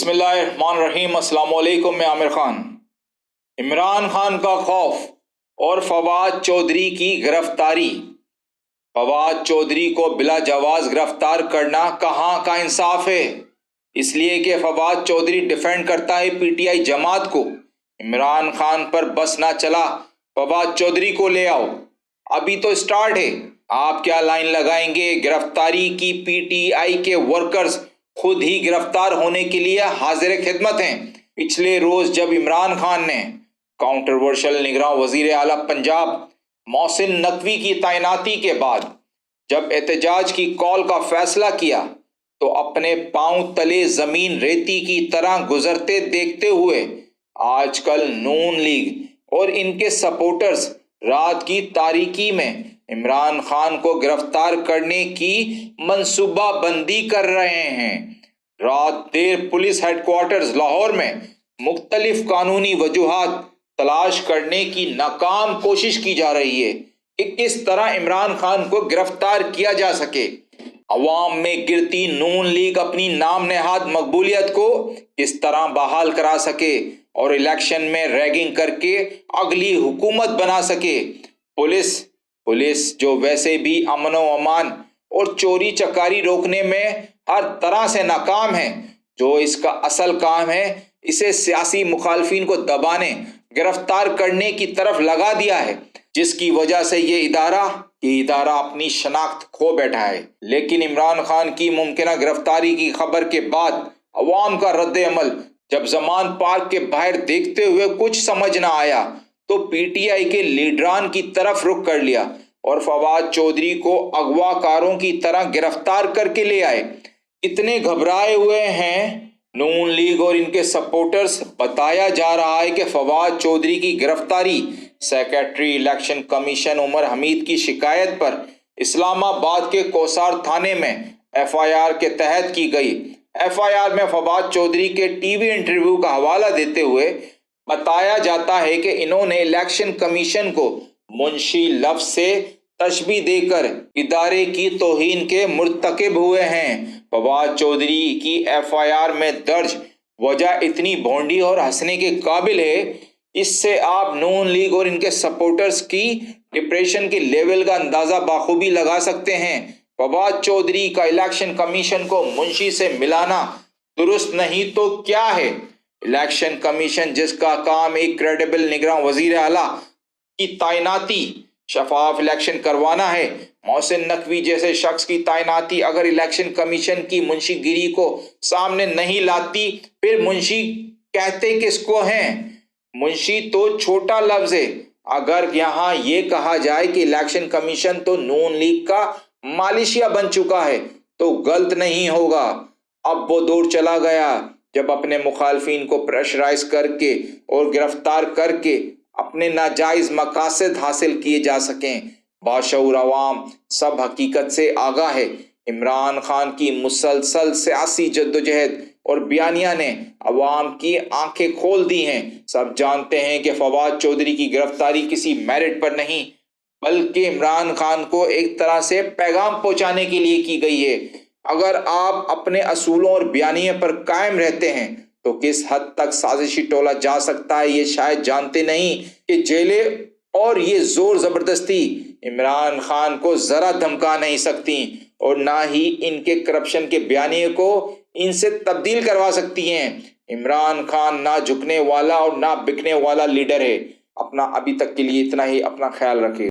बिस्मिल्लाहिर्रहमानिर्रहीम। अस्सलाम वालेकुम। मैं आमिर खान। इमरान खान का खौफ और फवाद चौधरी की गिरफ्तारी। फवाद चौधरी को बिला जवाज गिरफ्तार करना कहाँ का इंसाफ है? इसलिए कि फवाद चौधरी डिफेंड करता है पीटीआई जमात को। इमरान खान पर बस ना चला, फवाद चौधरी को ले आओ। अभी तो स्टार्ट है। आप क्या लाइन लगाएंगे? गिरफ्तारी की पीटीआई के वर्कर्स खुद ही गिरफ्तार होने के लिए हाजिर खिदमत हैं। पिछले रोज जब इमरान खान ने काउंट्रोवर्शियल निगरान वजीर आला पंजाब मोहसिन नकवी की तैनाती के बाद जब एहतजाज की कॉल का फैसला किया तो अपने पांव तले जमीन रेती की तरह गुजरते देखते हुए आजकल नून लीग और इनके सपोर्टर्स रात की तारीकी में इमरान खान को गिरफ्तार करने की मंसूबा बंदी कर रहे हैं। रात देर पुलिस हेडक्वार्टर्स लाहौर में मुख्तलिफ कानूनी वजूहात तलाश करने की नाकाम कोशिश की जा रही है कि किस तरह इमरान खान को गिरफ्तार किया जा सके। अवाम में गिरती नून लीग अपनी नाम नेहाद मकबूलियत को किस तरह बहाल करा सके और इलेक्शन में रैगिंग करके अगली हुकूमत बना सके। पुलिस जो वैसे भी अमन व अमान और चोरी चकारी रोकने में हर तरह से नाकाम है, जो इसका असल काम है इसे सियासी मुखालफिन को दबाने गिरफ्तार करने की तरफ लगा दिया है, जिसकी वजह से ये इदारा अपनी शनाख्त खो बैठा है। लेकिन इमरान खान की मुमकिन गिरफ्तारी की खबर के बाद अवाम का रद्द अमल जब जमान पार्क के बाहर देखते हुए कुछ समझ ना आया तो पीटीआई के लीडरान की तरफ रुख कर लिया और फवाद चौधरी को अगवाकारों की तरह गिरफ्तार करके ले आए। इतने घबराए हुए हैं नून लीग और इनके सपोर्टर्स। बताया जा रहा है कि फवाद चौधरी की गिरफ्तारी secretary election commission Umar Hameed की शिकायत पर इस्लामाबाद के कोसार थाने में एफआईआर के तहत की गई। एफआईआर में फवाद चौधरी के टीवी इंटरव्यू का हवाला देते हुए बताया जाता है कि इन्होंने इलेक्शन कमीशन को मुंशी लफ्ज से तशबीह देकर इदारे की तौहीन के मुर्तकिब हुए हैं। फवाद चौधरी की एफआईआर में दर्ज वजह इतनी भोंडी और हंसने के काबिल है, इससे आप नून लीग और इनके सपोर्टर्स की डिप्रेशन के लेवल का अंदाजा बाखूबी लगा सकते हैं। फवाद चौधरी का इलेक्शन कमीशन को मुंशी से मिलाना दुरुस्त नहीं तो क्या है? इलेक्शन कमीशन जिसका काम एक क्रेडिबल निगरान वजीर आला की तैनाती शफाफ इलेक्शन करवाना है, मोहसिन नकवी जैसे शख्स की तैनाती अगर इलेक्शन कमीशन की मुंशीगिरी को सामने नहीं लाती, फिर मुंशी कहते किसको हैं? मुंशी तो छोटा लफ्ज है। अगर यहाँ ये कहा जाए कि इलेक्शन कमीशन तो नून लीग का मालिशिया बन चुका है तो गलत नहीं होगा। अब वो दौर चला गया जब अपने मुखालफिन को प्रेशराइज करके और गिरफ्तार करके अपने नाजायज मकासद हासिल किए जा सकें। बाशऊर अवाम सब हकीकत से आगाह है। इमरान खान की मुसलसल सियासी जद्दोजहद और बयानिया ने अवाम की आंखें खोल दी हैं। सब जानते हैं कि फवाद चौधरी की गिरफ्तारी किसी मेरिट पर नहीं बल्कि इमरान खान को एक तरह से पैगाम पहुंचाने के लिए की गई है। अगर आप अपने असूलों और बयानिए पर कायम रहते हैं तो किस हद तक साजिशी टोला जा सकता है ये शायद जानते नहीं कि जेलें और ये जोर जबरदस्ती इमरान खान को जरा धमका नहीं सकती और ना ही इनके करप्शन के बयानिए को इनसे तब्दील करवा सकती हैं। इमरान खान ना झुकने वाला और ना बिकने वाला लीडर है। अपना अभी तक के लिए इतना ही। अपना ख्याल रखें।